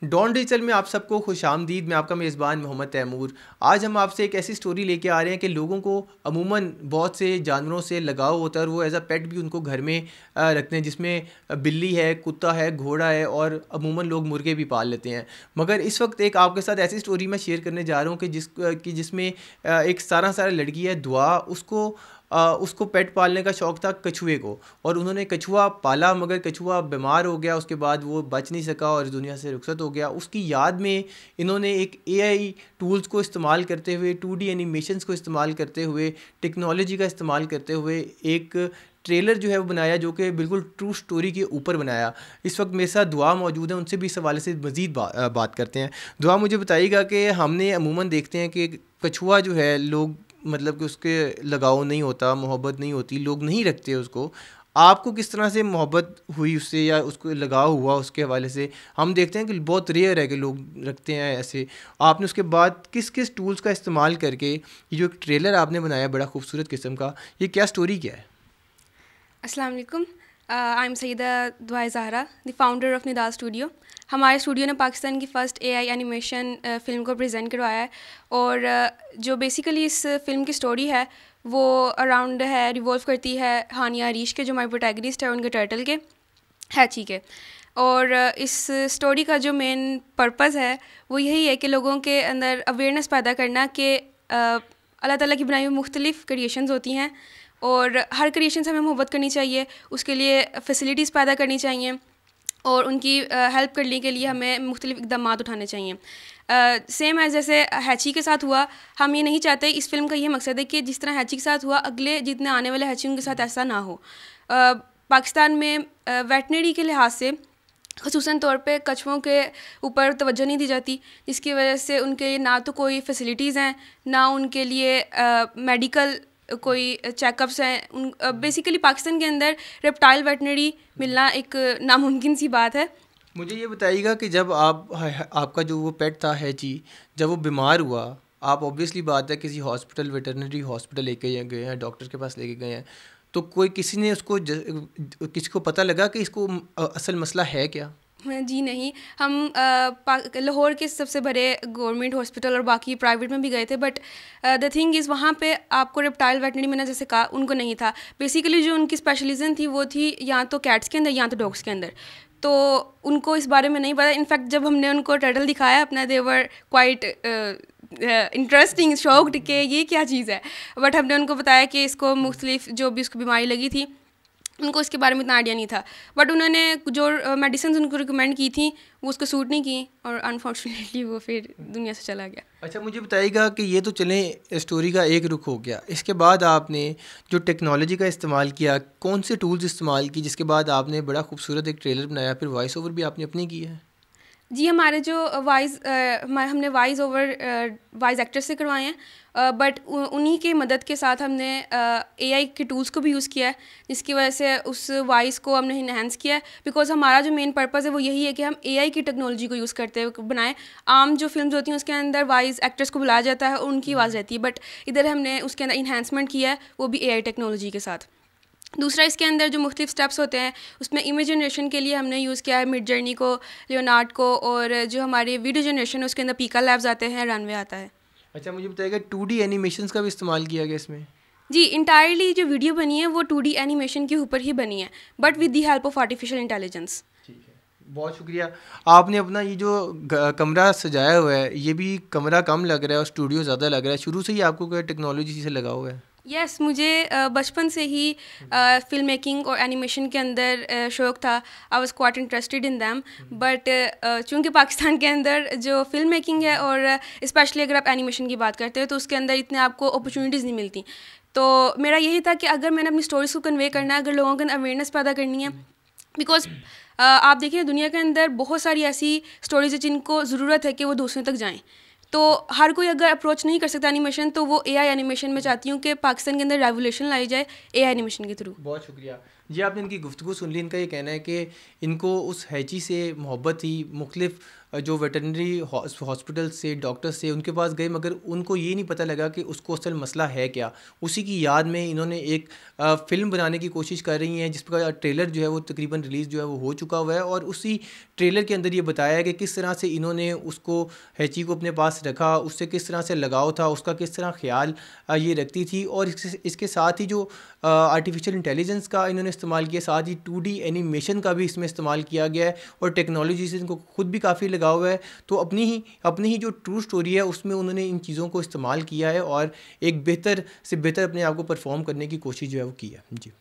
Don digital में आप सबको खुशामदीद। मैं आपका मेज़बान मोहम्मद तैमूर। आज हम आपसे एक ऐसी स्टोरी लेके आ रहे हैं कि लोगों को अमूमन बहुत से जानवरों से लगाव होता है और वो एज़ अ पेट भी उनको घर में रखते हैं, जिसमें बिल्ली है, कुत्ता है, घोड़ा है और अमूमन लोग मुर्गे भी पाल लेते हैं। मगर इस वक्त एक आपके साथ ऐसी स्टोरी मैं शेयर करने जा रहा हूँ कि जिसमें एक सारा सारा लड़की है दुआ, उसको पेट पालने का शौक़ था कछुए को, और उन्होंने कछुआ पाला मगर कछुआ बीमार हो गया। उसके बाद वो बच नहीं सका और इस दुनिया से रुखसत हो गया। उसकी याद में इन्होंने एक एआई टूल्स को इस्तेमाल करते हुए, 2D एनिमेशंस को इस्तेमाल करते हुए, टेक्नोलॉजी का इस्तेमाल करते हुए एक ट्रेलर जो है वो बनाया, जो कि बिल्कुल ट्रू स्टोरी के ऊपर बनाया। इस वक्त मेरे साथ दुआ मौजूद है, उनसे भी इस हवाले से मज़ीद बात करते हैं। दुआ, मुझे बताइएगा कि हमने अमूमन देखते हैं कि कछुआ जो है, लोग मतलब कि उसके लगाव नहीं होता, मोहब्बत नहीं होती, लोग नहीं रखते उसको। आपको किस तरह से मोहब्बत हुई उससे या उसको लगाव हुआ उसके हवाले से? हम देखते हैं कि बहुत रेयर है कि लोग रखते हैं ऐसे। आपने उसके बाद किस किस टूल्स का इस्तेमाल करके ये जो एक ट्रेलर आपने बनाया बड़ा खूबसूरत किस्म का, ये क्या स्टोरी क्या है? अस्सलाम वालेकुम। आई am Syeda Dua Zahra, the founder of Nidal studio. हमारे स्टूडियो ने पाकिस्तान की फ़र्स्ट एआई एनिमेशन फ़िल्म को प्रेजेंट करवाया है, और जो बेसिकली इस फ़िल्म की स्टोरी है वो अराउंड है, रिवॉल्व करती है हानिया अरीश के, जो हमारे प्रोटैगनिस्ट है, उनके टर्टल के, हैची के। और इस स्टोरी का जो मेन पर्पज़ है वो यही है कि लोगों के अंदर अवेयरनेस पैदा करना कि अल्लाह ताला की बनाई हुई मुख्तलिफ़ क्रिएशंस होती हैं और हर क्रिएशन से हमें मोहब्बत करनी चाहिए, उसके लिए फ़ैसिलिटीज़ पैदा करनी चाहिए और उनकी हेल्प करने के लिए हमें मुख्तलिफ़ इक़दामात उठाने चाहिए। सेम है जैसे हैची के साथ हुआ। हम ये नहीं चाहते, इस फ़िल्म का ये मकसद है कि जिस तरह हैची के साथ हुआ, अगले जितने आने वाले हैची उनके साथ ऐसा ना हो। पाकिस्तान में वेटनरी के लिहाज से ख़ुसूसन तौर पे कछुओं के ऊपर तवज्जो नहीं दी जाती, जिसकी वजह से उनके लिए ना तो कोई फ़ैसिलिटीज़ हैं, ना उनके लिए मेडिकल कोई चेकअप्स हैं। बेसिकली पाकिस्तान के अंदर रेप्टाइल वेटनरी मिलना एक नामुमकिन सी बात है। मुझे ये बताइएगा कि जब आपका जो वो पेट था हैची, जब वो बीमार हुआ, आप ऑब्वियसली बात है किसी हॉस्पिटल, वेटरनरी हॉस्पिटल लेके गए हैं, डॉक्टर के पास लेके गए हैं, तो कोई किसी ने उसको किसी को पता लगा कि इसको असल मसला है क्या? जी नहीं, हम लाहौर के सबसे बड़े गवर्नमेंट हॉस्पिटल और बाकी प्राइवेट में भी गए थे, बट द थिंग इज़ वहाँ पे आपको रेप्टाइल वेटनरी मैंने जैसे कहा उनको नहीं था। बेसिकली जो उनकी स्पेशलिज़म थी वो थी या तो कैट्स के अंदर या तो डॉग्स के अंदर, तो उनको इस बारे में नहीं पता। इनफैक्ट जब हमने उनको टर्टल दिखाया अपना, दे वर क्वाइट इंटरेस्टिंग शॉक्ड कि ये क्या चीज़ है। बट हमने उनको बताया कि इसको मुख्तलिफ जो भी उसको बीमारी लगी थी, उनको इसके बारे में इतना आइडिया नहीं था, बट उन्होंने जो मेडिसिन उनको रिकमेंड की थी वो उसको सूट नहीं की और अनफॉर्चुनेटली वो फिर दुनिया से चला गया। अच्छा, मुझे बताइएगा कि ये तो चलें स्टोरी का एक रुख हो गया, इसके बाद आपने जो टेक्नोलॉजी का इस्तेमाल किया, कौन से टूल्स इस्तेमाल की, जिसके बाद आपने बड़ा खूबसूरत एक ट्रेलर बनाया, फिर वॉइस ओवर भी आपने अपनी की है? जी, हमारे जो हमने वॉइस एक्टर से करवाए हैं, बट उन्हीं के मदद के साथ हमने एआई के टूल्स को भी यूज़ किया है, जिसकी वजह से उस वॉइस को हमने इन्हेंस किया है। बिकॉज़ हमारा जो मेन पर्पज़ है वो यही है कि हम एआई की टेक्नोलॉजी को यूज़ करते हुए बनाएं। आम जो फ़िल्म्स होती हैं उसके अंदर वॉइस एक्टर्स को बुलाया जाता है और उनकी आवाज़ रहती है, बट इधर हमने उसके अंदर इन्हेंसमेंट किया है, वो भी एआई टेक्नोलॉजी के साथ। दूसरा, इसके अंदर जो मुख्तलिफ स्टेप्स होते हैं उसमें इमेज जनरेशन के लिए हमने यूज़ किया है मिड जर्नी को, लियोनार्ड को, और जो हमारी वीडियो जनरेशन है उसके अंदर पीका लैब्स आते हैं, रनवे आता है। अच्छा, मुझे बताइएगा 2D एनिमेशंस का भी इस्तेमाल किया गया इसमें? जी, इंटायरली जो वीडियो बनी है वो 2D एनिमेशन के ऊपर ही बनी है, but with the help of artificial intelligence. ठीक है, बहुत शुक्रिया। आपने अपना ये जो कमरा सजाया हुआ है, ये भी कमरा कम लग रहा है और स्टूडियो ज़्यादा लग रहा है। शुरू से ही आपको कोई टेक्नोलॉजी से लगा हुआ है? यस, मुझे बचपन से ही फ़िल्म मेकिंग और एनिमेशन के अंदर शौक़ था। I was quite interested in them, but चूँकि पाकिस्तान के अंदर जो फ़िल्म मेकिंग है और स्पेशली अगर आप एनिमेशन की बात करते हो तो उसके अंदर इतने आपको अपॉर्चुनिटीज़ नहीं मिलती। तो मेरा यही था कि अगर मैंने अपनी स्टोरीज़ को कन्वे करना है, अगर लोगों के अंदर अवेयरनेस पैदा करनी है, बिकॉज आप देखिए दुनिया के अंदर बहुत सारी ऐसी स्टोरीज़ है जिनको ज़रूरत है कि वो दूसरों तक जाएँ। तो हर कोई अगर अप्रोच नहीं कर सकता एनिमेशन, तो वो एआई एनिमेशन में चाहती हूँ कि पाकिस्तान के अंदर रेवोल्यूशन लाई जाए एआई एनिमेशन के थ्रू। बहुत शुक्रिया जी। आपने इनकी गुफ्तगू सुन ली। इनका ये कहना है कि इनको उस हैची से मोहब्बत थी, मुख्तलिफ जो वेटरनरी हॉस्पिटल से डॉक्टर से उनके पास गए, मगर उनको ये नहीं पता लगा कि उसको असल मसला है क्या। उसी की याद में इन्होंने एक फ़िल्म बनाने की कोशिश कर रही हैं, जिसका ट्रेलर जो है वो तकरीबन रिलीज़ जो है वो हो चुका हुआ है। और उसी ट्रेलर के अंदर ये बताया है कि किस तरह से इन्होंने उसको, हैची को अपने पास रखा, उससे किस तरह से लगाव था, उसका किस तरह ख्याल ये रखती थी। और इसके साथ ही जो आर्टिफिशियल इंटेलिजेंस का इन्होंने इस्तेमाल किया, साथ ही 2D एनिमेशन का भी इसमें इस्तेमाल किया गया है, और टेक्नोलॉजी से इनको खुद भी काफ़ी लगाव है। तो अपनी ही जो ट्रू स्टोरी है उसमें उन्होंने इन चीज़ों को इस्तेमाल किया है और एक बेहतर से बेहतर अपने आप को परफॉर्म करने की कोशिश जो है वो की है। जी।